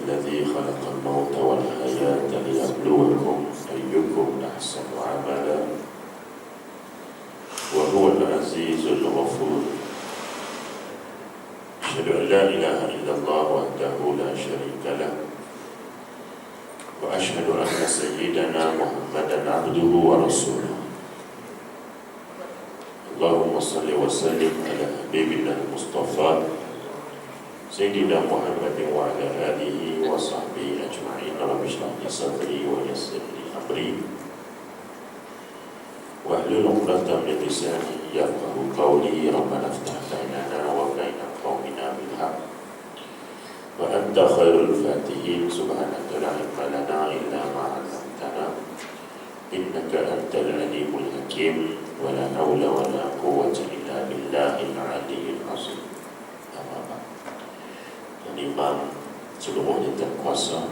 الذي خلق الموت والحياة ليبلوكم أيكم أحسن عملا وهو العزيز الغفور. أشهد أن لا إله إلا الله وحده لا شريك له وأشهد أن سيدنا محمدا عبده ورسوله. اللهم صل وسلم على حبيبنا المصطفى سيدنا محمد وعلى آله وصحبه أجمعين. رب اشرح لي صدري ويسر لي أمري واحلل عقدة من لساني يفقهوا قولي. ربنا افتح بيننا وبين قومنا بالحق وأنت خير الفاتحين. سبحانك لا علم لنا إلا ما علمتنا إنك أنت العليم الحكيم. ولا حول ولا قوة إلا بالله العلي العظيم. Amma ba'd. Imam seluruhnya terkuasa,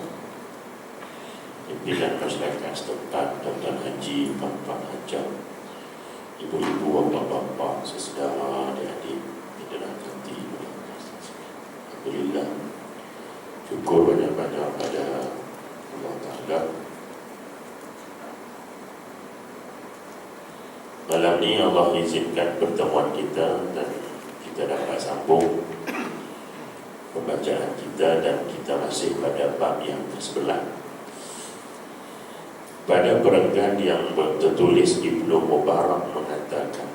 pimpinan masyarakat setempat, Tuan Haji, Pak Haji, ibu-ibu, bapa-bapa, saudara, adik-adik yang dirahmati oleh Allah. Alhamdulillah, syukur banyak-banyak pada Allah Ta'ala. Malam ni Allah izinkan pertemuan kita dan kita dapat sambung pembacaan kita, dan kita masih pada bab yang ke-11. Pada perenggan yang tertulis Ibnu Mubarak mengatakan,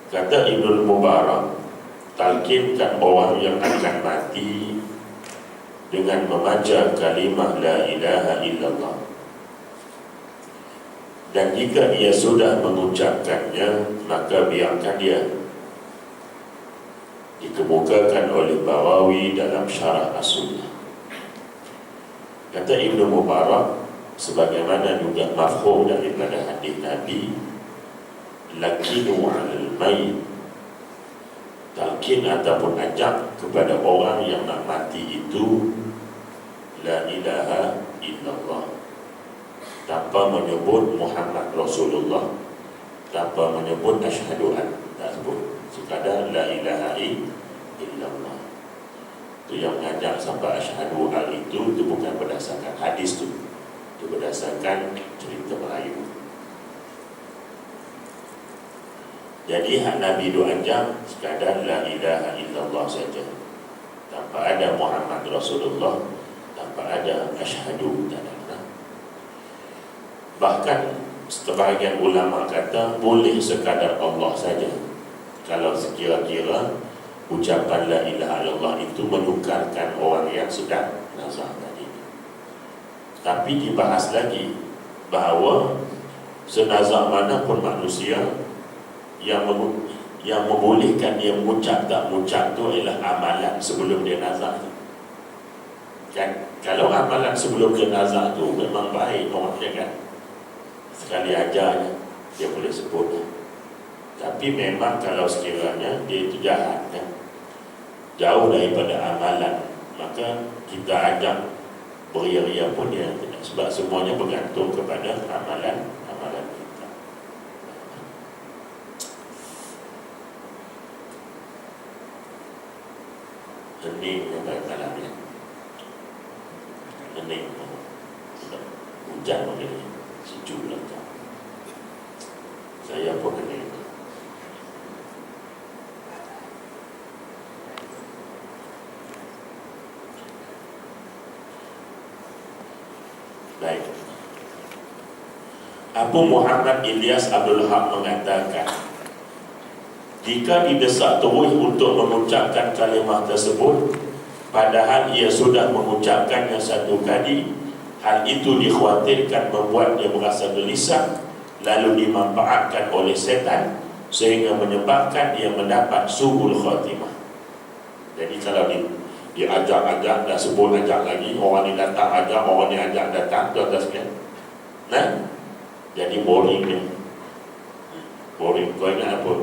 kata Ibnu Mubarak, talqinkan orang yang akan mati dengan membaca kalimah la ilaha illallah, dan jika ia sudah mengucapkannya, maka biarkan dia. Dikemukakan oleh Bawawi dalam Syarah As-Sunnah. Kata Ibnu Mubarak, sebagaimana juga mafhum daripada hadis Nabi, lakinu 'alal mayyit, talqin ataupun ajak kepada orang yang nak mati itu la ilaha illallah, tanpa menyebut Muhammad Rasulullah, tanpa menyebut asyhadu an, tak sebut, sekadar la ilaha illallah. Itu yang mengajak sampai asyhadu an itu bukan berdasarkan hadis tu, itu berdasarkan cerita Melayu. Jadi hak Nabi itu ajak sekadar la ilaha illallah saja, tanpa ada Muhammad Rasulullah, tanpa ada asyhadu, tak ada. Bahkan sebahagian ulama kata boleh sekadar Allah saja, kalau sekira-kira ucapan la ilaha illallah itu menukarkan orang yang sedang nazar tadi. Tapi dibahas lagi bahawa senazar manapun manusia yang membolehkan dia mengucap tak mengucap itu adalah amalan sebelum dia nazar. Kan? Kalau amalan sebelum dia nazar itu memang baik orangnya, kan, sekali aja dia boleh sebut. Tapi memang kalau sekiranya dia itu jahat, kan, jauh daripada amalan, maka kita ajak beria-ria pun dia tidak, sebab semuanya bergantung kepada amalan kita. Hening malamnya, hening, hujan begini, sejuk lagi. Saya pun hening. Baik. Abu Muhammad Ilyas Abdul Haq mengatakan, jika didesak terus untuk mengucapkan kalimah tersebut, padahal ia sudah mengucapkannya satu kali, hal itu dikhawatirkan membuat dia merasa gelisah, lalu dimanfaatkan oleh setan sehingga menyebabkan dia mendapat su'ul khatimah. Jadi kalau dia ajak-ajak, dah sebut ajak lagi, orang ni datang ajak, orang ni ajak datang, tuan-tuan sekalian, nah, jadi boring dia. Boring, kau ingat apa?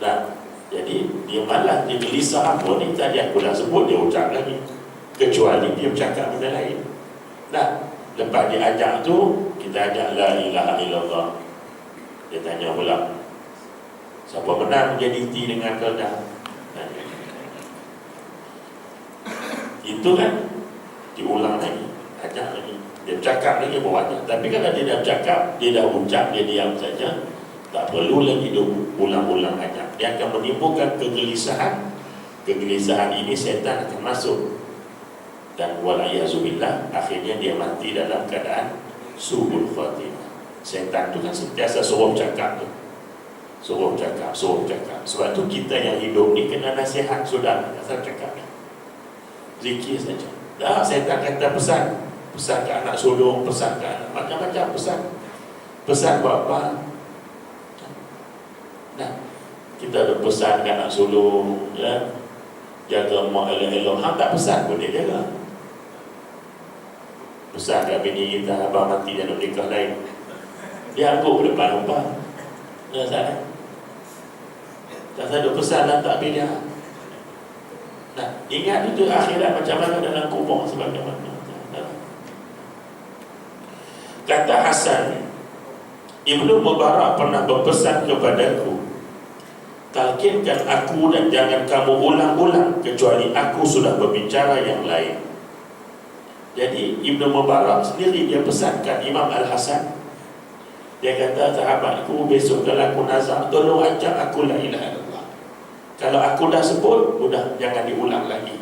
Nah, jadi dia malas, dia gelisah, apa ni tadi aku dah sebut, dia ucap lagi, kecuali dia bercakap benda lain. Nah, lepas dia ajak tu, kita ajak la ilaha illallah, dia tanya pula, siapa menang jadi ti dengan kau dah? Itu kan diulang lagi, ajak lagi, dia cakap lagi buatnya. Tapi kalau dia dah cakap, dia dah ucap, dia diam saja, tak perlu lagi dia ulang-ulang ajak. Dia akan menimbulkan kegelisahan. Kegelisahan ini setan akan masuk, dan wala'iyazubillah, akhirnya dia mati dalam keadaan su'ul khatimah. Setan tu kan sentiasa suruh cakap tu, suruh cakap. Sebab tu kita yang hidup ni kena nasihat. Sudah, asal cakap dah, zikir saja. Dah, setan kata pesan ke anak sulung, pesan ke anak, macam-macam pesan buat apa? Nah, kita ada pesan ke anak sulung, ya, jaga mak elok-elok. Hang tak pesan pun dia jaga. Pesan kat bini kita, abang mati dia nak nikah lain, dia angguk ke depan rumah. Dah salah. Tak ada pesan dan tak bina. Nah, ingat itu akhirat macam mana dalam kubur sebagaimana. Kata Hasan, Ibnu Mubarak pernah berpesan kepadaku, talkinkan aku dan jangan kamu ulang-ulang kecuali aku sudah berbicara yang lain. Jadi Ibnu Mubarak sendiri dia pesankan Imam Al-Hasan. Dia kata, sahabatku, besok kalau aku nazar, tolong ajak aku la ilaha illallah. Kalau aku dah sebut, udah jangan diulang lagi.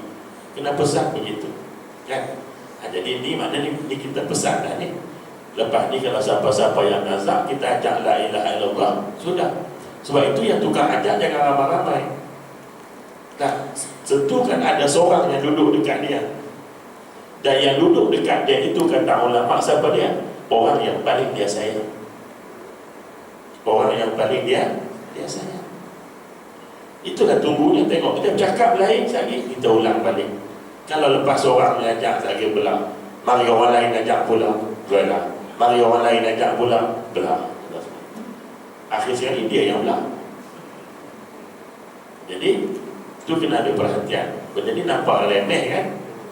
Kena pesan begitu, kan? Jadi ini maknanya ni kita pesan dah ni. Lepas ni kalau siapa-siapa yang nazar, kita ajak la ilaha illallah, sudah. Sebab itu yang tukang ajak jangan ramai-ramai. Nah, tentukan ada seorang yang duduk dekat dia, dan yang duduk dekat dia itu kata ulama, siapa dia? Orang yang paling dia sayang. Orang yang paling dia sayang. Itulah tunggunya, tengok kita cakap lain sekali, kita ulang balik. Kalau lepas orang ajak sekali belah, mari orang lain ajak pula, belah. Mari orang lain ajak pula, belah. Akhir sekali dia yang belah. Jadi itu kena ada perhatian. Benda ni nampak remeh kan,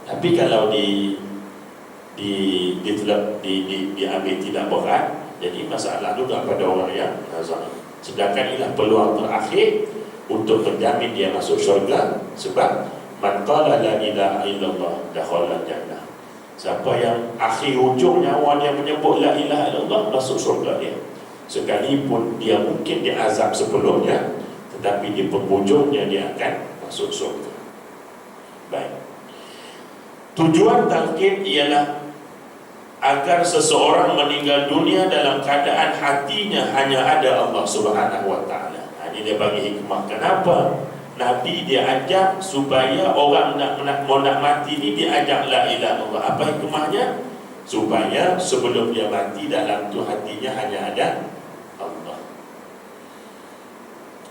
tapi kalau diambil tidak berat, jadi masalah juga pada orang yang nazar. Sedangkan inilah peluang terakhir untuk menjamin dia masuk syurga. Sebab man qala la ilaha illallah dakhala jannah. Siapa yang akhir hujung nyawa dia menyebut la ilaha illallah, masuk syurga dia. Sekalipun dia mungkin diazab sebelumnya, tetapi di penghujungnya dia akan masuk syurga. Baik. Tujuan talqin ialah agar seseorang meninggal dunia dalam keadaan hatinya hanya ada Allah Subhanahu wa ta'ala. Ini dia bagi hikmah. Kenapa Nabi dia ajak supaya orang nak mati ni dia ajak la ilaha illallah. Apa hikmahnya? Supaya sebelum dia mati dalam tu hatinya hanya ada Allah.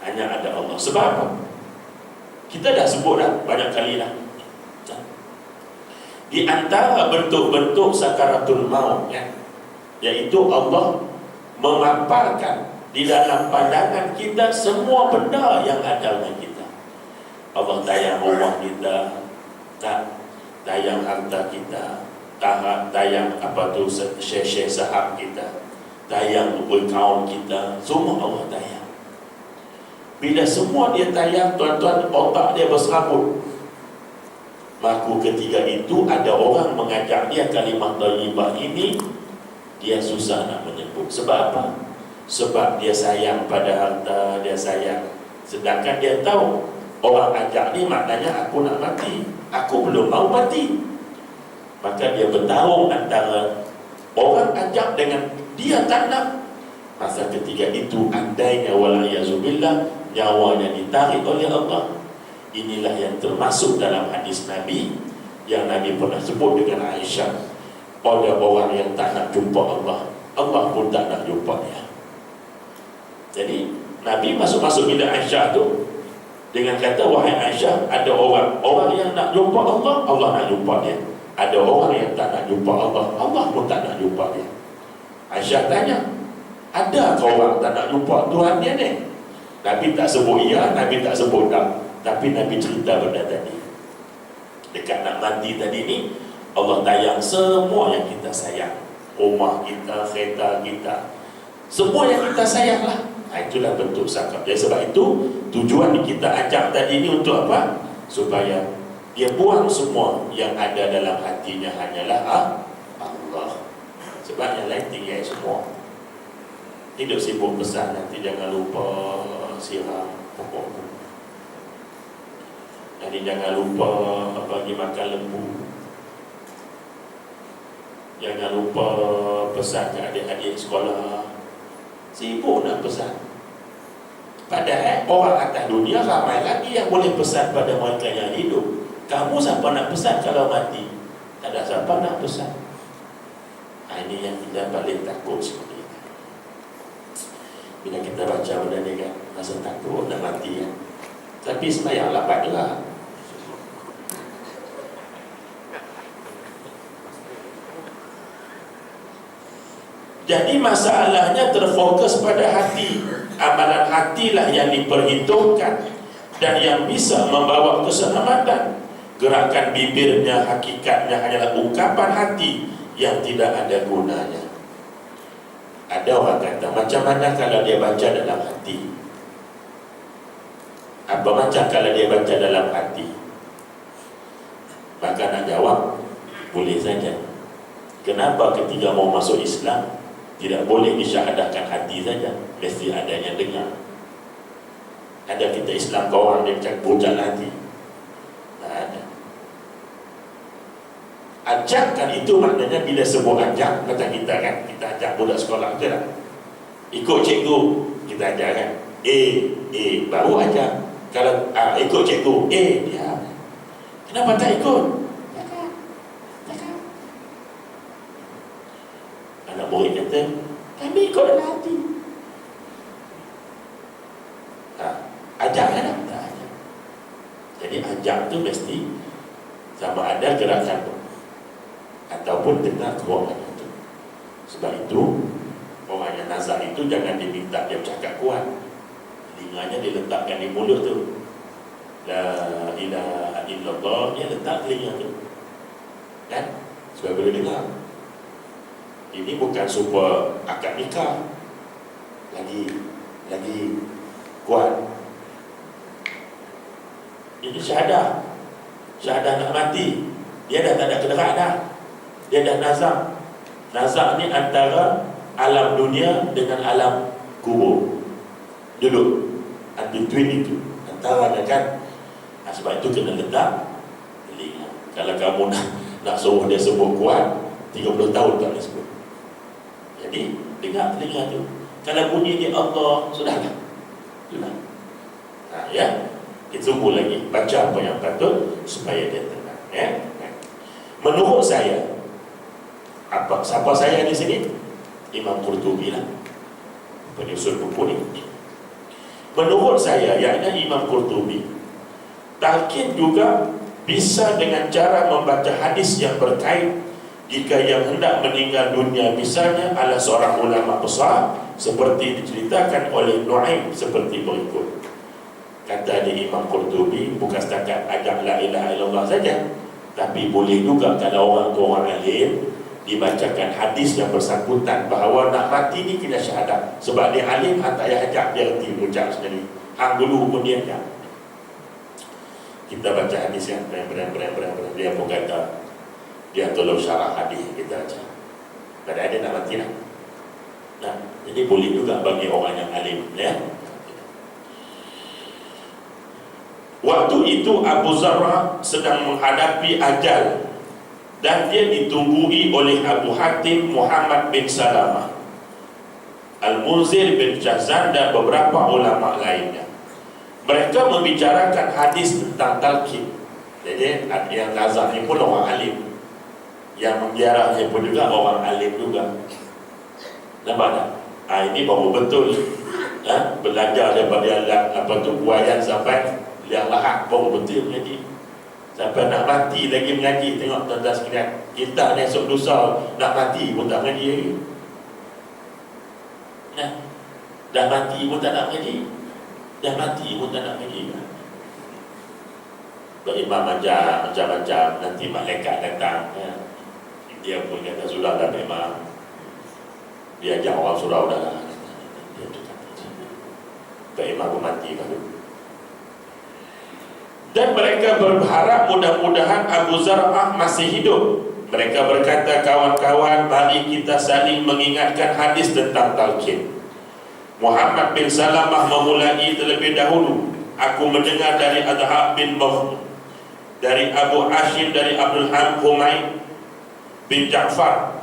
Hanya ada Allah. Sebab apa? Kita dah sebut dah banyak kali dah. Di antara bentuk-bentuk sakaratul maut, ya, yaitu Allah memaparkan di dalam pandangan kita semua benda yang ada dengan kita. Allah tayang rumah kita, tayang harta kita, tayang share saham kita, tayang account kita, semua Allah tayang. Bila semua dia tayang, tuan-tuan, otak dia berserabut. Maka ketika itu ada orang mengajak dia kalimah thayyibah ini, dia susah nak menyebut. Sebab apa? Sebab dia sayang pada harta, dia sayang. Sedangkan dia tahu orang ajak ni maknanya aku nak mati, aku belum mau mati. Maka dia bertarung antara orang ajak dengan dia tak nak. Masa ketika itu andainya wala'iyazubillah nyawanya ditarik oleh Allah. Inilah yang termasuk dalam hadis Nabi yang Nabi pernah sebut dengan Aisyah. Ada orang yang tak nak jumpa Allah, Allah pun tak nak jumpa dia. Jadi Nabi masuk bilik Aisyah tu dengan kata, wahai Aisyah, ada orang yang nak jumpa Allah, Allah nak jumpa dia. Ada orang yang tak nak jumpa Allah, Allah pun tak nak jumpa dia. Aisyah tanya, ada ke orang tak nak jumpa Tuhan dia ni? Nabi tak sebut iya, Nabi tak sebut tak. Tapi Nabi cerita benda tadi. Dekat nak mati tadi ni, Allah tayang semua yang kita sayang. Rumah kita, kereta kita, semua yang kita sayang lah. Itulah bentuk zakat. Jadi sebab itu tujuan kita ajak tadi ni untuk apa? Supaya Dia buang semua, yang ada dalam hatinya hanyalah Allah. Sebab yang lain tinggal semua. Hidup sibuk pesan, nanti jangan lupa siram pokok. Nanti jangan lupa bagi makan lembu. Jangan lupa pesan ke adik-adik sekolah. Sibuk nak pesan. Padahal orang atas dunia ramai lagi yang boleh pesan pada mereka yang hidup. Kamu siapa nak pesan kalau mati? Tak ada siapa nak pesan. Ini yang kita paling takut seperti itu. Bila kita baca benda ni kan, rasa takut nak mati kan. Tapi sembahyang lapat juga. Jadi masalahnya terfokus pada hati. Amalan hatilah yang diperhitungkan dan yang bisa membawa keselamatan. Gerakan bibirnya hakikatnya hanyalah ungkapan hati yang tidak ada gunanya. Ada orang kata, macam mana kalau dia baca dalam hati? Apa macam kalau dia baca dalam hati? Maka nak jawab, boleh saja. Kenapa ketika mau masuk Islam tidak boleh disyahadahkan hati saja, mesti ada yang dengar. Ada kita Islam ke orang dia macam bocah hati? Tak ada. Ajakkan itu maknanya bila sebut ajak, kata kita kan, kita ajak budak sekolah, betul tak? Ikut cikgu, kita ajak kan. Baru ajak. Kalau ikut cikgu, dia. Kenapa tak ikut? Cakap. Anak murid kata, kami ikut dalam hati. Ajak kan? Tak ajak. Jadi ajak tu mesti sama ada gerakan ataupun dengar keluar itu. Sebab itu orang yang nazar itu jangan diminta dia bercakap kuat. Telinganya diletakkan di mulut tu. La ilaha illallah, dia letak telinga tu. Kan? Sebab boleh dengar. Ini bukan super akad nikah. Lagi kuat. Ini syahadah. Syahadah nak mati. Dia dah tak ada kenderaan dah. Dia dah nazar. Nazar ni antara alam dunia dengan alam kubur. Duduk between itu, antaranya kan. Sebab itu kena letak telinga. Kalau kamu nak suruh dia sebut kuat, 30 tahun tak boleh sebut. Jadi dengar telinga tu. Kalau bunyi dia Allah, sudahlah. Sudah. Ya. Kita tunggu lagi. Baca apa yang patut supaya dia tenang. Ya. Menurut saya, siapa saya di sini? Imam Qurtubi lah, penyusun buku ni. Menurut saya, yakni Imam Qurtubi, talqin juga bisa dengan cara membaca hadis yang berkait. Jika yang hendak meninggal dunia misalnya adalah seorang ulama besar, seperti diceritakan oleh Nu'aim seperti berikut. Kata di Imam Qurtubi, bukan setakat ajak la ilaha illallah saja, tapi boleh juga kalau orang alim dibacakan hadis yang bersangkutan bahawa nak mati ni kena syahadah. Sebab dia alim, tak payah ajak, dia reti ucap sendiri. Hang dulu pun dia ajak. Kita baca hadis yang beran, dia pun kata dia tolong syarah hadis kita baca. Padahal dia nak mati lah. Nah, jadi boleh juga bagi orang yang alim, ya. Waktu itu Abu Zarrah sedang menghadapi ajal dan dia ditunggui oleh Abu Hatim Muhammad bin Salamah, Al-Munzir bin Jazan dan beberapa ulama lainnya. Mereka membicarakan hadis tentang talqin. Jadi yang nazar ni pun orang alim, yang menjarahnya pun juga orang alim juga. Nampak tak? Ini baru betul. Belajar daripada buayan sampai yang lahat baru betul mengaji. Sampai nak mati lagi mengaji. Tengok tuan-tuan sekalian, kita ni esok lusa nak mati pun tak mengaji lagi. Dah mati pun tak nak mengaji. Dah mati pun tak nak mengaji. Berimam ajar macam-macam, nanti malaikat datang, dia pun kata sudah dah memang. Dia ajak orang surau dah lah. Berimam pun mati kan. Dan mereka berharap mudah-mudahan Abu Zar'ah masih hidup. Mereka berkata, kawan-kawan, mari kita saling mengingatkan hadis tentang talqin. Muhammad bin Salamah memulai terlebih dahulu. Aku mendengar dari Adhab bin Mawh, dari Abu Hashim, dari Abdul Humaid bin Ja'far,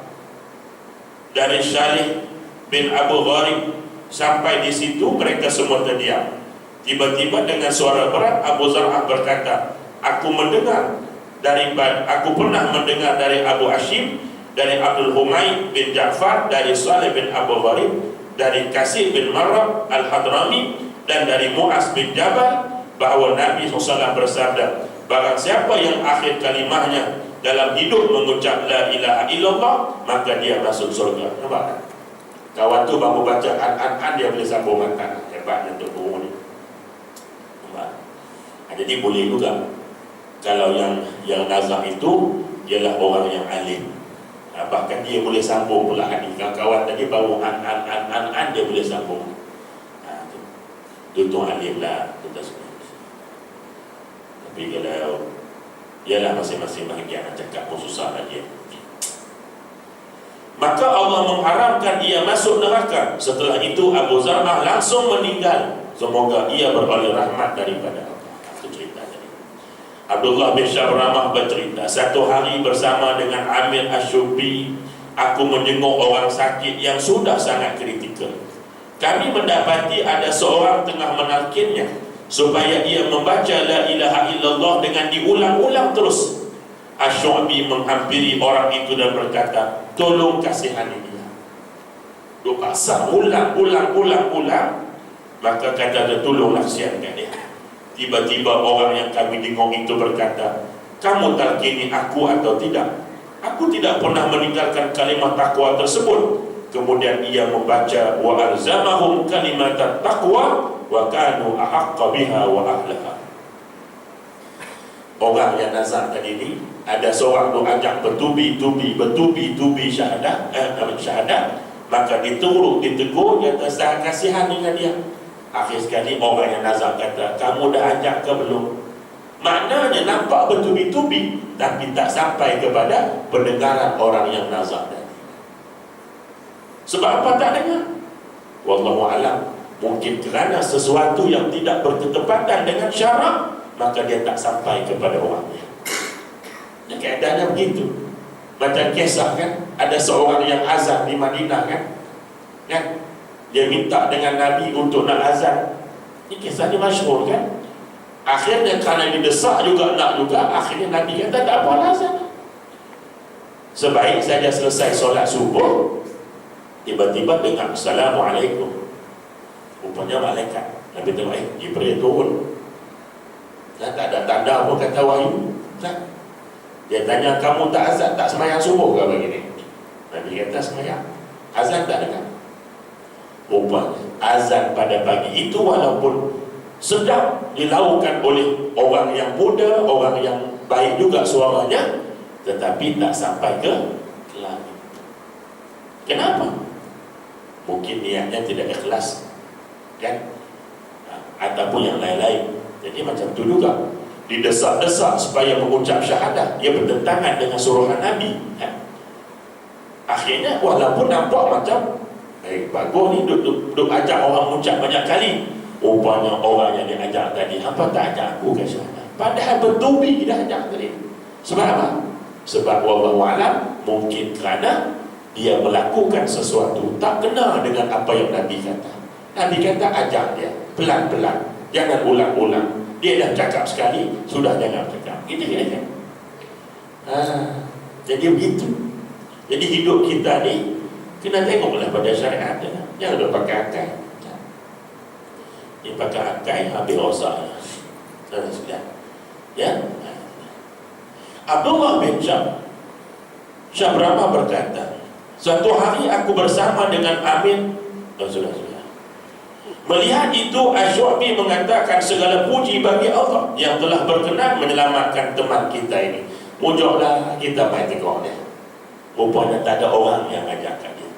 dari Syalih bin Abu Gharib. Sampai di situ mereka semua terdiam. Tiba-tiba dengan suara berat Abu Zar'ah berkata, aku pernah mendengar dari Abu Hashim, dari Abdul Humaid bin Ja'far, dari Salih bin Abu Gharib, dari Kasih bin Marrab Al-Hadrami, dan dari Mu'az bin Jabal, bahawa Nabi SAW bersabda, barang siapa yang akhir kalimahnya dalam hidup mengucap la ilaha illallah, maka dia masuk surga. Nampak? Kawan tu baru baca an dia boleh sambung makan. Hebatnya untuk guru ni. Nampak? Jadi boleh juga kalau yang nazar itu ialah orang yang alim. Bahkan dia boleh sambung pula hadis. Kawan tadi baru an dia boleh sambung. Tutup alim lah kita semua. Tapi kalau ialah masing-masing bahagian cakap pun susah lagi. Maka Allah mengharamkan ia masuk neraka. Setelah itu Abu Zar'ah langsung meninggal. Semoga ia beroleh rahmat daripada Allah. Itu cerita tadi. Abdullah bin Syabramah bercerita, satu hari bersama dengan Amir Asyubi, aku menjenguk orang sakit yang sudah sangat kritikal. Kami mendapati ada seorang tengah menalkinnya supaya ia membaca la ilaha illallah dengan diulang-ulang terus. Asyubi menghampiri orang itu dan berkata, tolong kasihani dia. Dia paksa ulang. Maka kata dia, tolonglah kasihankan dia. Tiba-tiba orang yang kami dengar itu berkata, kamu talqini aku atau tidak? Aku tidak pernah meninggalkan kalimat takwa tersebut. Kemudian ia membaca wa alzamahum kalimat taqwa wa kanu ahaqqa biha wa ahlaha. Orang yang nazar tadi ni, ada seorang tu ajak bertubi-tubi syahadat, maka ditegur, dia tak kasihan dengan dia. Akhir sekali orang yang nazar kata, kamu dah ajak ke belum? Maknanya nampak bertubi-tubi, tapi tak sampai kepada pendengaran orang yang nazar tadi. Sebab apa tak dengar? Wallahu a'lam. Mungkin kerana sesuatu yang tidak berketepatan dengan syarak, maka dia tak sampai kepada orangnya. Dan keadaannya begitu. Macam kisah kan, ada seorang yang azan di Madinah kan, dia minta dengan Nabi untuk nak azan. Ini kisah ni masyhur kan. Akhirnya kerana didesak juga nak juga, akhirnya Nabi kata tak apa azan. Sebaik saja selesai solat subuh, tiba-tiba dengar Assalamualaikum. Rupanya malaikat. Nabi tengok, Jibril turun. Tak ada tanda pun kata wahyu. Dia tanya, kamu tak azan, tak semayang subuh ke begini? Nabi kata semayang. Azan tak dengar. Rupanya azan pada pagi itu walaupun sedang dilakukan oleh orang yang muda, orang yang baik juga suaranya, tetapi tak sampai ke langit. Kenapa? Mungkin niatnya tidak ikhlas, kan? Ataupun yang lain-lain. Jadi macam tu juga, didesak-desak supaya mengucap syahadat, ia bertentangan dengan suruhan Nabi, kan? Akhirnya walaupun nampak macam bagus ni, duk ajak orang mengucap banyak kali, rupanya orang yang diajak tadi, apa tak ajak aku ke syahadat? Padahal bertubi dah ajak tadi. Sebab apa? Sebab wallahu a'lam, mungkin kerana dia melakukan sesuatu tak kena dengan apa yang Nabi kata. Nabi kata ajak dia pelan-pelan, jangan ulang-ulang. Dia dah cakap sekali, sudah jangan cakap. Gitu kan? Jadi begitu. Jadi hidup kita ni kena tengoklah pada syariat. Jangan duk pakai akal. Dia pakai akal habis rosak. Ya. Abdullah bin Syabramah berkata, suatu hari aku bersama dengan Amin. Sudah. Melihat itu, Asy'abi mengatakan segala puji bagi Allah yang telah berkenan menyelamatkan teman kita ini. Mujurlah kita main tengok dia. Rupanya tak ada orang yang ajarkan dia.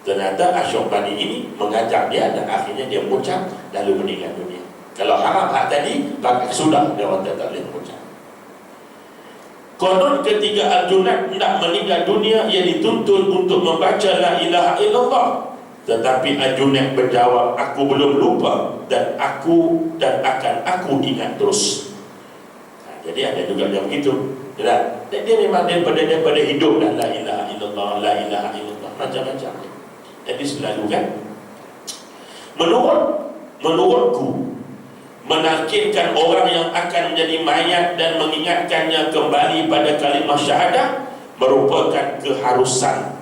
Ternyata Asy'abi ini mengajak dia dan akhirnya dia mengucap lalu meninggal dunia. Kalau haram hak tadi, maka sudah dia orang tak boleh mengucap. Konon ketika Al-Junad hendak meninggal dunia, ia dituntut untuk membaca la ilaha illallah. Tetapi Al-Junad berjawab, aku belum lupa dan akan aku ingat terus. Jadi ada juga yang begitu. Dia memang daripada hidup dan la ilaha illallah, la ilaha illallah, macam-macam. Jadi selalu kan, menurutku, menakirkan orang yang akan menjadi mayat dan mengingatkannya kembali pada kalimah syahadah merupakan keharusan.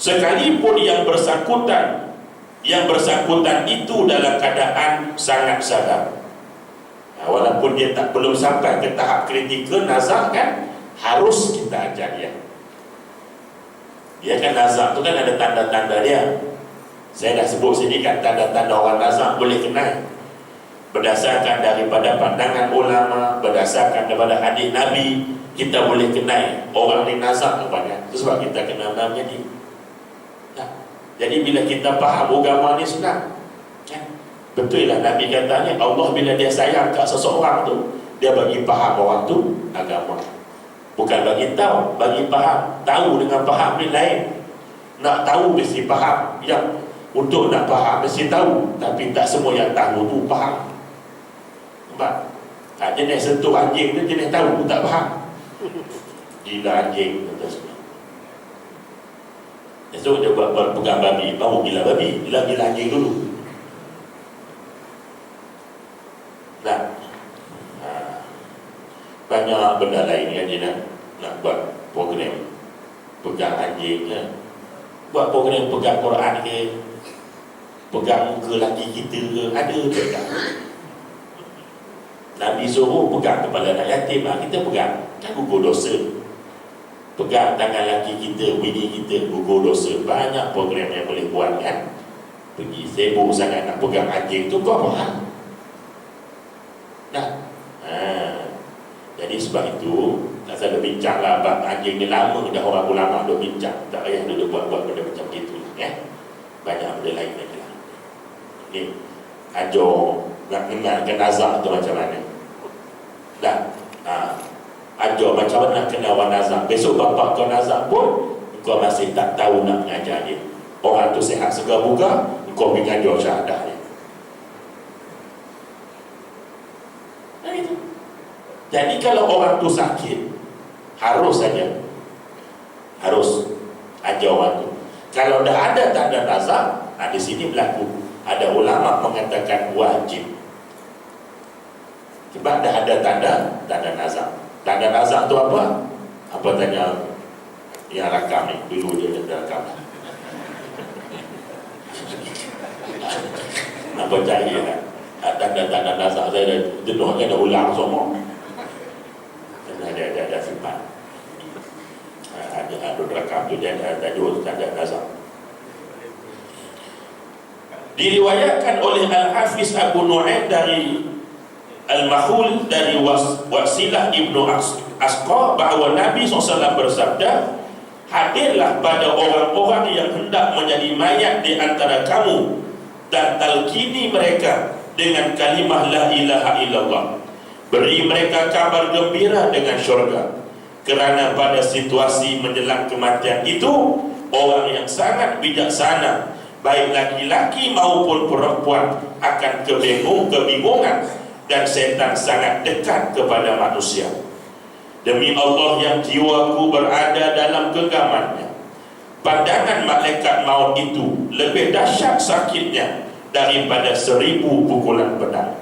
Sekalipun yang bersangkutan itu dalam keadaan sangat sadar. Walaupun dia belum sampai ke tahap kritikal nazar kan, harus kita ajar dia. Dia kan nazar tu kan ada tanda-tanda dia. Saya dah sebut sini kan, tanda-tanda orang nazar boleh kenal. Berdasarkan daripada pandangan ulama, berdasarkan daripada hadis Nabi, kita boleh kenal orang ni nazar kepada. Itu sebab kita kenal namanya dia. Jadi bila kita faham agama ni senang kan? Betul lah Nabi katanya, Allah bila dia sayang kat seseorang tu, dia bagi faham orang tu agama. Bukan bagi tahu, bagi faham. Tahu dengan faham ni lain. Nak tahu mesti faham. Yang untuk nak faham mesti tahu, tapi tak semua yang tahu tu faham. Nampak? Jenis sentuh anjing tu jenis tahu, tak faham. Gila anjing tu. Esok dia buat pegang babi, baru gila babi, gila anjing dulu. Nah, banyak benda lain yang dia nak buat program pegang anjing ya. Buat program pegang Quran ke, pegang muka laki kita ke, ada pegang. Nabi suruh pegang kepala anak yatim, kita pegang, kan gugur dosa. Pegang tangan laki kita, bini kita, gugur dosa. Banyak program yang boleh buat kan. Pergi sibuk sangat nak pegang anjing tu, kau faham? Nah, jadi sebab itu saya dah bincang lah bab anjing ni lama dah orang ulama dah bincang. Tak payah duduk buat benda macam itu ya. Banyak benda lain lagi lah. Ni ajar nak kenalkan nazar tu macam mana. Dah ajar macam mana nak kenal orang nazar. Besok bapak kau nazar pun kau masih tak tahu nak mengajar dia. Orang tu sihat segar buka, kau pergi ajar syahadah dia. Jadi kalau orang tu sakit, harus ajar orang tu. Kalau dah ada tanda nazar, di sini berlaku. Ada ulama mengatakan wajib. Sebab dah ada tanda nazar. Tanda nazar tu apa? Apa tanya yang rakam ni? Dulu dia ada rakam. Apa cari lah? Tanda nazar saya dah jenuh kan, dah ulang semua. Ada sifat. Ada rakam tu dia ada tanda nazar. Diriwayatkan oleh Al-Hafiz Abu Nu'aim dari Al-Mahul dari Wasilah Ibnu Asqa bahawa Nabi SAW bersabda, hadirlah pada orang-orang yang hendak menjadi mayat di antara kamu dan talqini mereka dengan kalimah la ilaha illallah. Beri mereka kabar gembira dengan syurga, kerana pada situasi menjelang kematian itu orang yang sangat bijaksana, baik laki-laki maupun perempuan, akan kebingungan dan setan sangat dekat kepada manusia. Demi Allah yang jiwaku berada dalam genggamannya, pandangan malaikat maut itu lebih dahsyat sakitnya daripada 1000 pukulan pedang.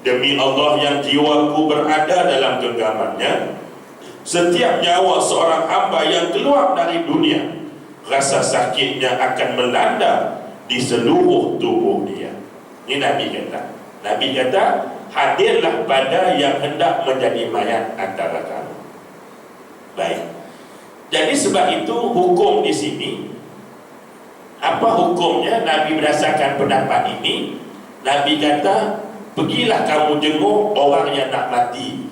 Demi Allah yang jiwaku berada dalam genggamannya, setiap nyawa seorang hamba yang keluar dari dunia, rasa sakitnya akan melanda di seluruh tubuh dia. Ini Nabi kata. Nabi kata, hadirlah pada yang hendak menjadi mayat antara kamu. Baik. Jadi sebab itu hukum di sini, apa hukumnya? Nabi berdasarkan pendapat ini, Nabi kata, pergilah kamu jenguk orang yang nak mati.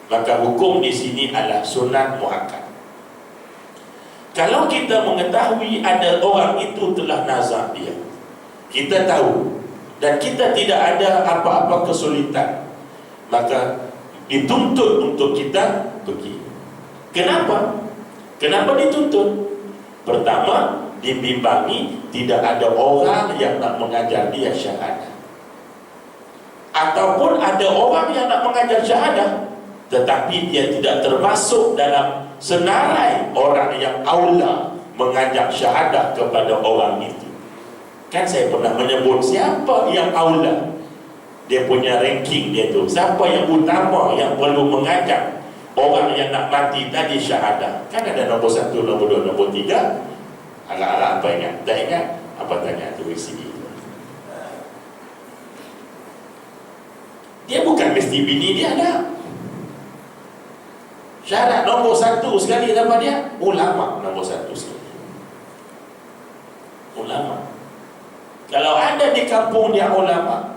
Maka hukum di sini adalah sunat muakkad. Kalau kita mengetahui ada orang itu telah nazar dia, kita tahu dan kita tidak ada apa-apa kesulitan, maka dituntut untuk kita pergi. Kenapa? Kenapa dituntut? Pertama, dibimbangi tidak ada orang yang nak mengajar dia syahadah, ataupun ada orang yang nak mengajar syahadah tetapi dia tidak termasuk dalam senarai orang yang aula mengajak syahadah kepada orang itu. Kan saya pernah menyebut siapa yang aula, dia punya ranking dia tu, siapa yang utama yang perlu mengajak orang yang nak mati tadi syahadah. Kan ada nombor 1, nombor 2, nombor 3. Agak-agak apa ingat? Tak ingat? Apa tanya tu sini? Dia bukan mesti bini dia ada. Syarat nombor 1 sekali dapat dia ulama, nombor 1 sekali ulama. Kalau ada di kampung dia ulama,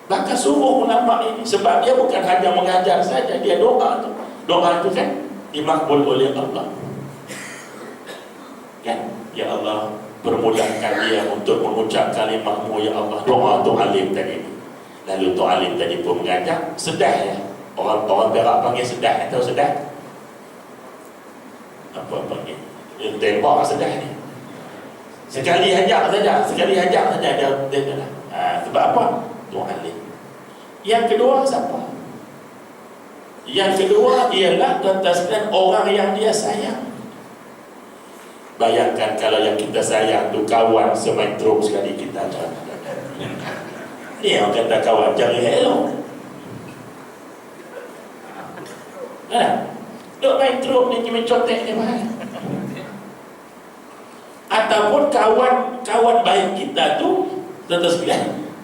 maka suruh ulama ini, sebab dia bukan hanya mengajar saja, dia doa tu. Doa tu kan dimakbul oleh Allah. Kan, ya Allah, permudahkan dia untuk mengucap kalimah-Mu ya Allah. Doa tu alim tadi. Lalu tu alim tadi pun mengajar, sedah ya. Orang Perak panggil sedah, tahu sedah? Apa panggil? Yang tembak sedah ni. Sekali hajak saja dia dah. Sebab apa? Tu alim. Yang kedua siapa? Yang kedua ialah lantaskan orang yang dia sayang. Bayangkan kalau yang kita sayang tu kawan semetro sekali kita jangan. Ni orang kata kawan jangan hello. Duk main truk ni mencotek dia mahal. Ataupun kawan baik kita tu, tuan-tuan sekalian,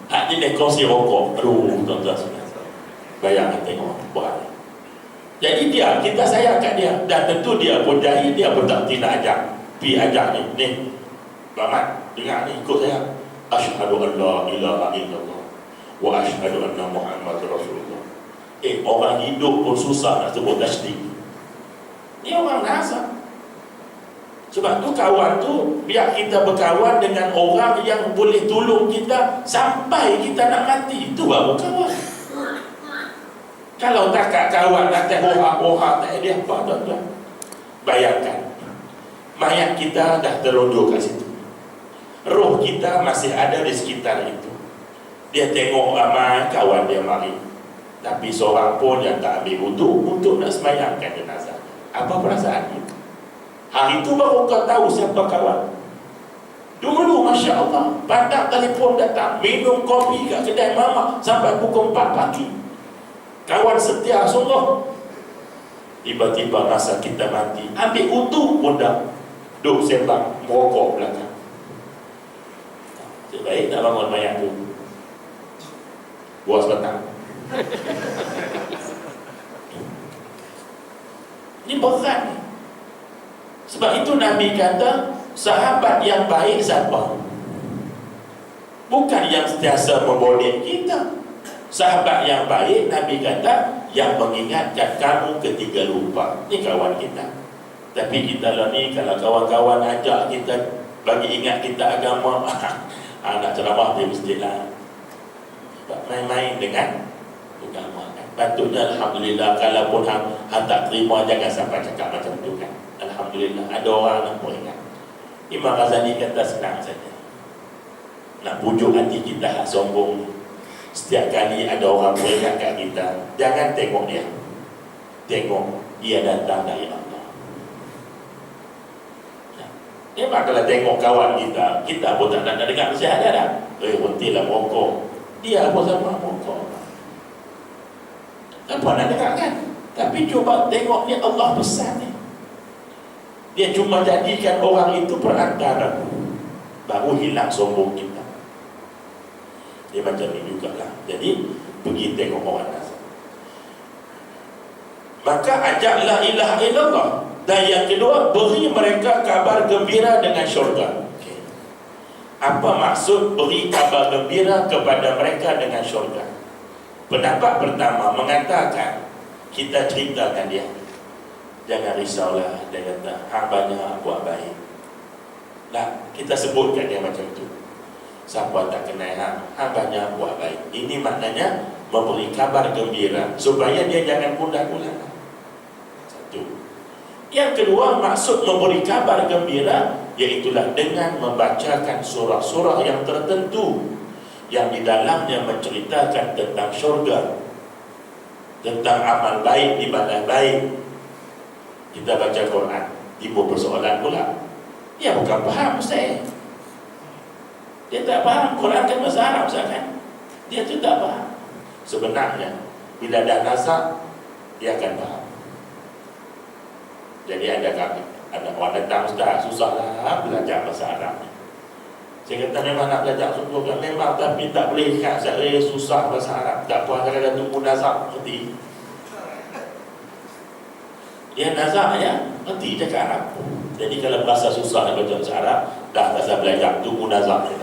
dia nak kongsi rokok. Aduh, tuan-tuan sekalian, bayangkan tengok buat. Jadi kita sayang kat dia, dan tentu dia pun jahil, dia pun tak tidak ajak. Pi ajak ni Bamat, dengar ni, ikut saya. Asyhadu an la ilaha illallah wa asyhadu anna Muhammad Rasulullah. Orang hidup pun susah nak sebut tasdik. Ni orang nasa. Sebab tu kawan tu, biar kita berkawan dengan orang yang boleh tolong kita sampai kita nak mati. Itu baru kawan. Kalau tak kat kawan, nak orang-orang tak ada apa tuan-tuan. Bayangkan, mayat kita dah terlondur kat situ, roh kita masih ada di sekitar itu. Dia tengok ramai kawan dia mari, tapi seorang pun yang tak ambil wuduk untuk nak semayangkan jenazah. Apa perasaan dia? Hari itu baru kau tahu siapa kawan. Dulu Masya Allah, bandar telefon datang, minum kopi kat kedai mama sampai pukul 4 pagi. Kawan setia sungguh. Tiba-tiba masa kita mati, ambil wuduk pun dah duduk sembang, merokok belakang. Sebaik nak bangun mayat tu, buas petang. Ini berat ni. Sebab itu Nabi kata, sahabat yang baik siapa? Bukan yang sentiasa membodek kita. Sahabat yang baik, Nabi kata, yang mengingatkan kamu ketika lupa. Ini kawan kita. Tapi kita lah ni, kalau kawan-kawan ajak kita bagi ingat kita agama, nak ceramah di masjid lah, main-main dengan agama kan. Patutnya Alhamdulillah, kalaupun hang tak terima, jangan sampai cakap macam tu kan. Alhamdulillah, ada orang nak ingat. Imam Ghazali kata senang saja, nak pujuk hati kita sombong. Setiap kali ada orang ingat kat kita, jangan tengok dia, tengok dia datang dari Allah. Memang kalau tengok kawan kita, kita pun tak nak dengar nasihat dia dah. Berhentilah merokok. Dia pun sama merokok. Apa nak dengar kan? Tapi cuba tengok ni Allah pesan ni. Dia cuma jadikan orang itu perantara, baru hilang sombong kita. Dia macam ni jugalah. Jadi pergi tengok orang nazar. Maka ajaklah ilaha illallah. Dan yang kedua, beri mereka kabar gembira dengan syurga. Apa maksud beri kabar gembira kepada mereka dengan syurga? Pendapat pertama mengatakan, kita ceritakan dia, jangan risaulah. Dia kata, hang banyak buat baik. Nah, kita sebutkan dia macam tu. Siapa tak kenal hang banyak buat baik. Ini maknanya memberi kabar gembira supaya dia jangan gundah-gulana. Satu. Yang kedua, maksud memberi kabar gembira iaitulah dengan membacakan surah-surah yang tertentu yang di dalamnya menceritakan tentang syurga, tentang amal baik, ibadah baik. Kita baca Quran, timbul persoalan pula. Dia bukan faham Ustaz. Dia tak faham. Quran kan bahasa Arab Ustaz kan? Dia tu tak faham. Sebenarnya bila dah nazak, dia akan faham. Jadi ada orang datang, Ustaz, susahlah belajar bahasa Arab. Saya kata memang nak belajar sungguh kan, memang, tapi tak boleh ikat saya susah bahasa Arab. Tak apa, kadang-kadang tunggu nazak nanti. Dia nazak ya, nanti cakap Arab. Jadi kalau bahasa susah nak baca bahasa Arab, dah tak usah belajar, tunggu nazak je.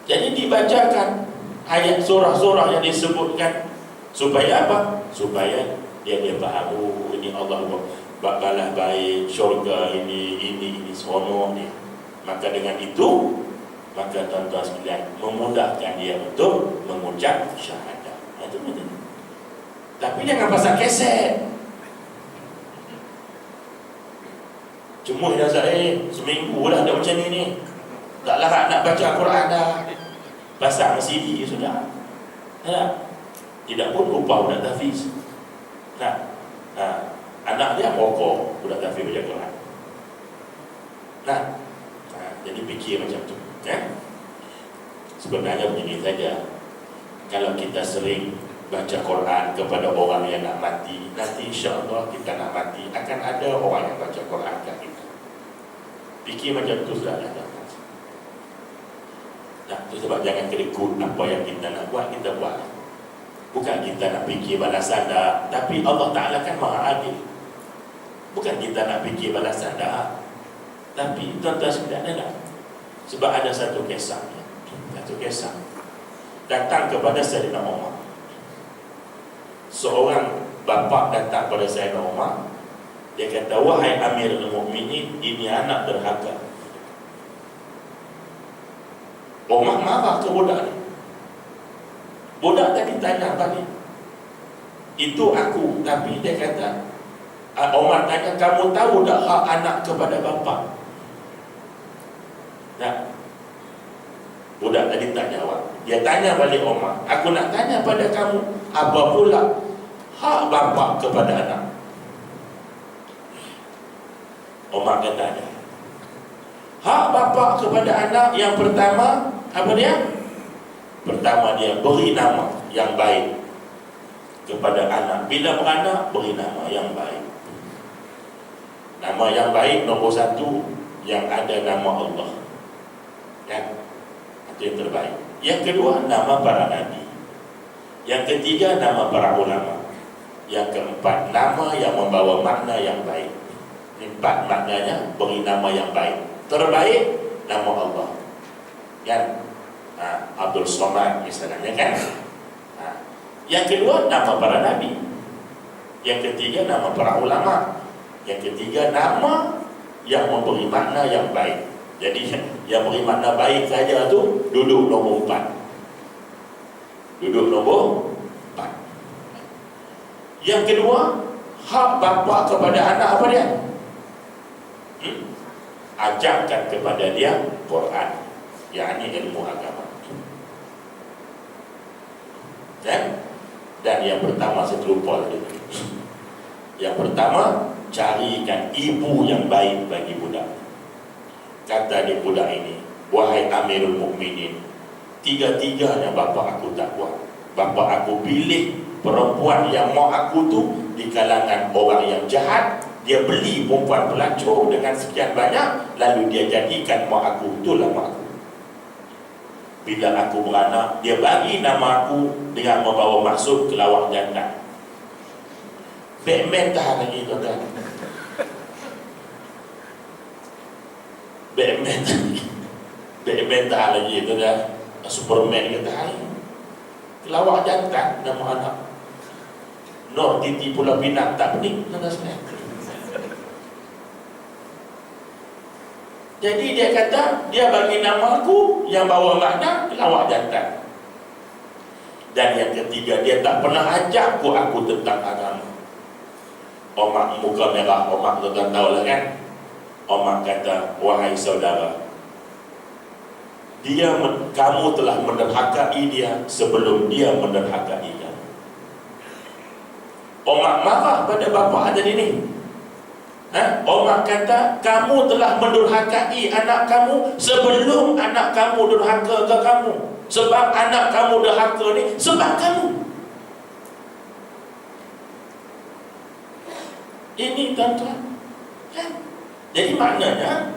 Jadi dibacakan ayat surah-surah yang disebutkan supaya apa? Supaya dia faham, oh ini Allah balas baik, syurga ini semua ni. Maka dengan itu, maka tuan-tuan sekalian, memudahkan dia untuk mengucap syahadah. Itu betul. Tapi jangan pasang keset. Cuma dah saya seminggu dah ada macam ni. Tak larat nak baca Quran dah. Pasang CD sudah. Tidak pun lupa budak tahfiz. Anak dia merokok, budak tahfiz baca Quran. Jadi fikir macam tu. Sebenarnya begini saja. Kalau kita sering baca Quran kepada orang yang nak mati, nanti insya-Allah kita nak mati akan ada orang yang baca Quran kat kita. Fikir macam tu sudah ada. Itu sebab jangan kerikut apa yang kita nak buat, kita buat. Bukan kita nak fikir balasan dah, tapi Allah Ta'ala kan maha adil. Bukan kita nak fikir balasan dah, tapi tuan-tuan sekalian dah. Sebab ada satu kisah datang kepada Sayyidina Umar. Seorang bapa datang kepada Sayyidina Umar. Dia kata, wahai Amirul Mukminin, ini anak derhaka. Umar marah ke budak ni. Budak tadi tanya balik, itu aku. Tapi dia kata, Umar tanya, kamu tahu tak hak anak kepada bapa? Budak tadi tak jawab. Dia tanya balik Umar, aku nak tanya pada kamu, apa pula hak bapa kepada anak? Umar kata ada. Hak bapa kepada anak yang pertama, apa dia? Pertama dia beri nama yang baik kepada anak. Bila beranak, beri nama yang baik. Nama yang baik nombor satu, yang ada nama Allah. Itu yang terbaik. Yang kedua, nama para nabi. Yang ketiga, nama para ulama. Yang keempat, nama yang membawa makna yang baik. Empat maknanya, beri nama yang baik. Terbaik, nama Allah. Abdul Somad misalnya kan. Yang kedua, nama para nabi. Yang ketiga, nama para ulama. Yang ketiga, nama yang memberi makna yang baik. Jadi yang beri makna baik saja tu duduk nombor 4. Duduk nombor 4. Yang kedua, hak bapa kepada anak apa dia? Ajarkan kepada dia Quran, yakni ilmu agama. Dan yang pertama saya terlupa tadi. Yang pertama, carikan ibu yang baik bagi budak. Kata dia budak ini, wahai Amirul Mukminin, tiga-tiganya bapa aku tak buat. Bapa aku pilih perempuan yang mau aku tu di kalangan orang yang jahat. Dia beli perempuan pelacur dengan sekian banyak, lalu dia jadikan mak aku, itulah mak aku. Bila aku beranak, dia bagi nama aku dengan membawa maksud ke lawang jannah. Batman tahan lagi tuan-tuan. Batman tahan lagi tuan-tuan. Superman dia tahan. Kelawak jantan nama anak. Nur Titi Pulau Pinang tak pening tuan-tuan sekalian. Jadi dia kata, dia bagi nama aku yang bawa makna lawak jantan. Dan yang ketiga, dia tak pernah ajak aku tentang agama. Omak muka merah, Omak tuan tahu lah kan. Omak kata, wahai saudara, kamu telah menderhakai dia sebelum dia menderhakai kamu. Omak marah pada bapa tadi ni. Omak kata, kamu telah mendurhakai anak kamu sebelum anak kamu durhaka ke kamu. Sebab anak kamu durhaka ni sebab kamu. Ini tuan-tuan kan? Jadi maknanya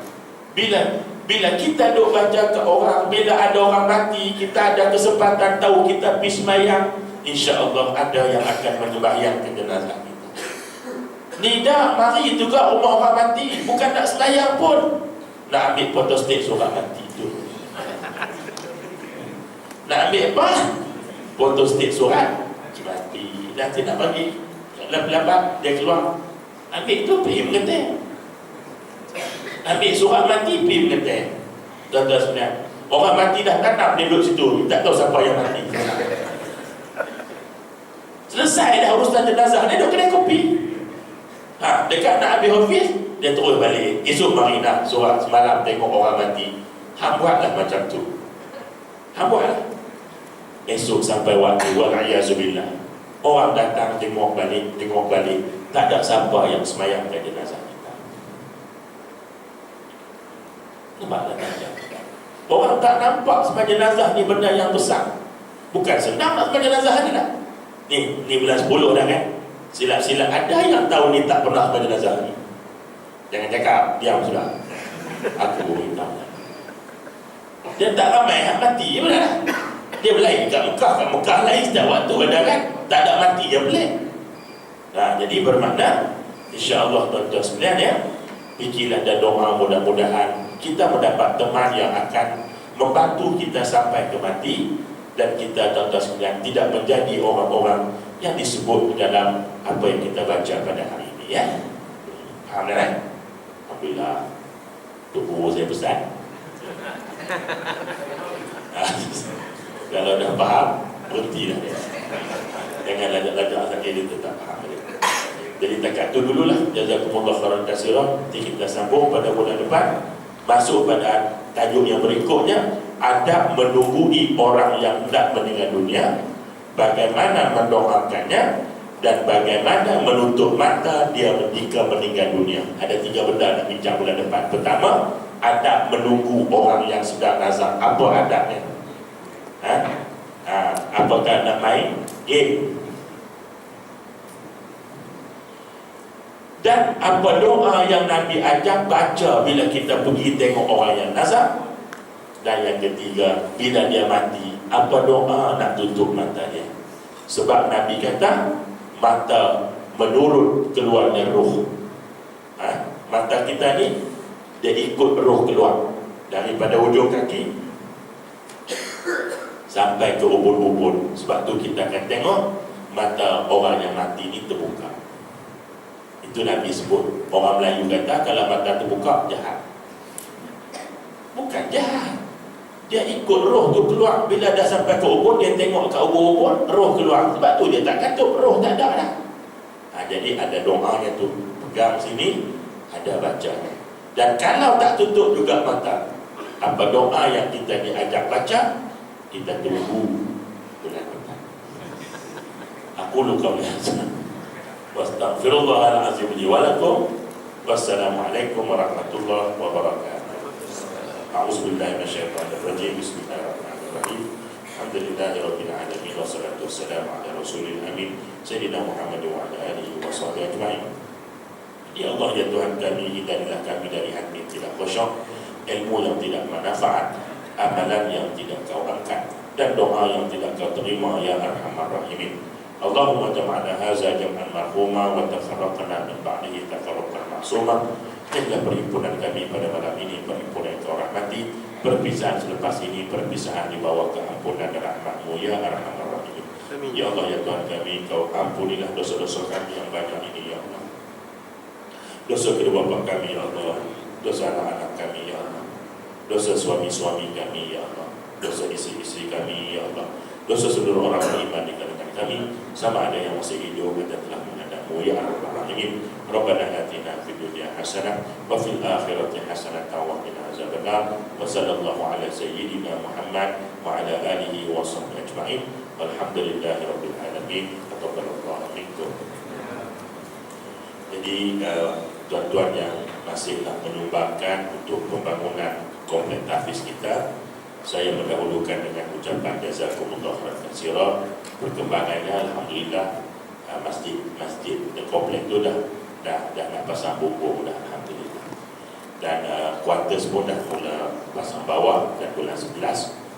bila kita duk baca ke orang, bila ada orang mati, kita ada kesempatan tahu kita pergi sembahyang, insya-Allah ada yang akan menyembahyangkan jenazah kita. Tidak, mari juga rumah orang mati, bukan nak sembahyang pun, nak ambil foto state surat mati tu. Nak ambil apa? Foto state surat mati. Nanti nak bagi lap-lap dia keluar, ambil tu pergi mengeteng. Ambil surat mati pergi mengeteng. Tuan-tuan sekalian, orang mati dah tanam dia duduk situ, tak tahu siapa yang mati. Selesai dah urusan jenazah, dia duduk kedai kopi. Dekat nak habis office, dia terus balik. Esok mari nak surat semalam tengok orang mati. Hang buatlah macam tu. Hang buatlah. Esok sampai waktu wa'iyyazubillah, orang datang tengok balik, tak ada siapa yang semayangkan jenazah kita. Nampaklah tajam. Orang tak nampak sembahyang jenazah ni benda yang besar. Bukan senang nak sembahyang jenazah ni lah. Ni bulan 10 dah kan. Silap-silap ada yang tahu ni tak pernah sembahyang jenazah ni. Jangan cakap, diam sudah. Aku tahu. Dia tak ramai yang mati, betul tak? Dia berlain kat Mekah lain setiap waktu ada kan. Tak ada mati dia berlain. Jadi bermakna insya-Allah tuan-tuan sekalian ya, fikirlah dan doa mudah-mudahan kita mendapat teman yang akan membantu kita sampai ke mati, dan kita tuan-tuan sekalian tidak menjadi orang-orang yang disebut dalam apa yang kita baca pada hari ini ya. Faham tak? Alhamdulillah. Tok guru saya pesan. Kalau dah faham, berhentilah dia. Jangan lajak-lajak sakit dia tak faham dia. Jadi takat tu dululah. Jazakumullah khairan katsiran. Nanti kita sambung pada bulan depan, masuk pada tajuk yang berikutnya, adab menunggui orang yang hendak meninggal dunia, bagaimana mendoakannya, dan bagaimana menutup mata dia jika meninggal dunia. Ada 3 benda nak bincang bulan depan. Pertama, adab menunggu orang yang sedang nazak. Apa adabnya? Apakah nak main game? Dan apa doa yang Nabi ajak baca bila kita pergi tengok orang yang nazak? Dan yang ketiga, bila dia mati, apa doa nak tutup mata dia? Sebab Nabi kata mata menurut keluarnya roh. Mata kita ni dia ikut roh keluar daripada hujung kaki sampai ke ubun-ubun. Sebab tu kita akan tengok mata orang yang mati ni terbuka. Itu Nabi sebut. Orang Melayu kata kalau mata terbuka jahat. Bukan jahat, dia ikut roh tu keluar. Bila dah sampai ke ubun, dia tengok ke ubun-ubun, roh keluar. Sebab tu dia tak katup, roh tak ada dah. Jadi ada doanya tu, pegang sini, ada baca. Dan kalau tak tutup juga mata, apa doa yang kita diajak baca, kita tunggu bulan depan. Aku luka biasa. Wastaghfirullahalazim li wa lakum. Wassalamualaikum warahmatullahi wabarakatuh. A'udzubillahi minasyaitonir rajim. Bismillahirrahmanirrahim. Alhamdulillahirabbil alamin wassalatu wassalamu ala rasulil amin sayyidina Muhammad wa ala alihi washabbihi ajmain. Ya Allah ya Tuhan kami, hidayahlah kami dari hati tidak khusyuk, ilmu yang tidak bermanfaat, amalan yang tidak kau angkat, dan doa yang tidak kau terima ya arhamar rahimin. Allahumma jama'na hadza jam'an marhuma wa tafarraqna min ba'dihi tafarraqan ma'suma. Jadilah perhimpunan kami pada malam ini perhimpunan yang kau rahmati, perpisahan selepas ini perpisahan di bawah keampunan dan rahmat-Mu ya arhamar rahimin. Ya Allah ya Tuhan kami, kau ampunilah dosa-dosa kami yang banyak ini ya Allah. Dosa kedua bapa kami ya Allah, dosa anak-anak kami ya Allah, dosa suami-suami kami ya Allah, dosa istri-istri kami ya Allah, dosa seluruh orang beriman di kalangan kami, sama ada yang masih hidup dan telah menghadapmu ya Rabbal Alamin. Rabbana atina fid dunya hasanah wa fil akhirati hasanah wa qina azabannar. Wa sallallahu ala sayyidina Muhammad wa ala alihi wa sahbihi ajma'in. Walhamdulillahi rabbil alamin. Taqabbalallahu minkum. Jadi tuan-tuan yang masih menyumbangkan untuk pembangunan komplek tahfiz kita, saya mendahulukan dengan ucapan jazakumullah khairan katsira. Perkembangannya alhamdulillah, masjid komplek itu dah nak pasang buku dah alhamdulillah. Dan kuartus pun dah mula pasang bawah, dan bulan 11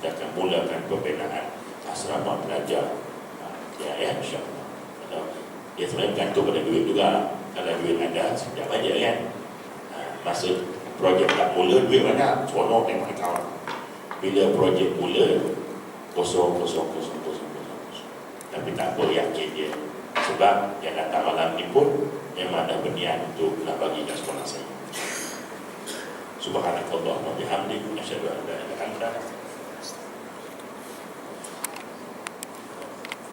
dah akan mulakan pembinaan asrama pelajar. Ya insya-Allah. Dia sebenarnya bergantung pada duit juga. Kalau duit ada, setiap aja kan. Masa projek tak mula, duit mana? Seronok tengok akaun. Bila projek mula, kosong. Tapi tak apa, yakin dia. Sebab yang datang malam ni pun memang ada berniat untuk nak bagikan sekolah saya. Subhanakallahumma bihamdik, asyhadu an la ilaha illa anta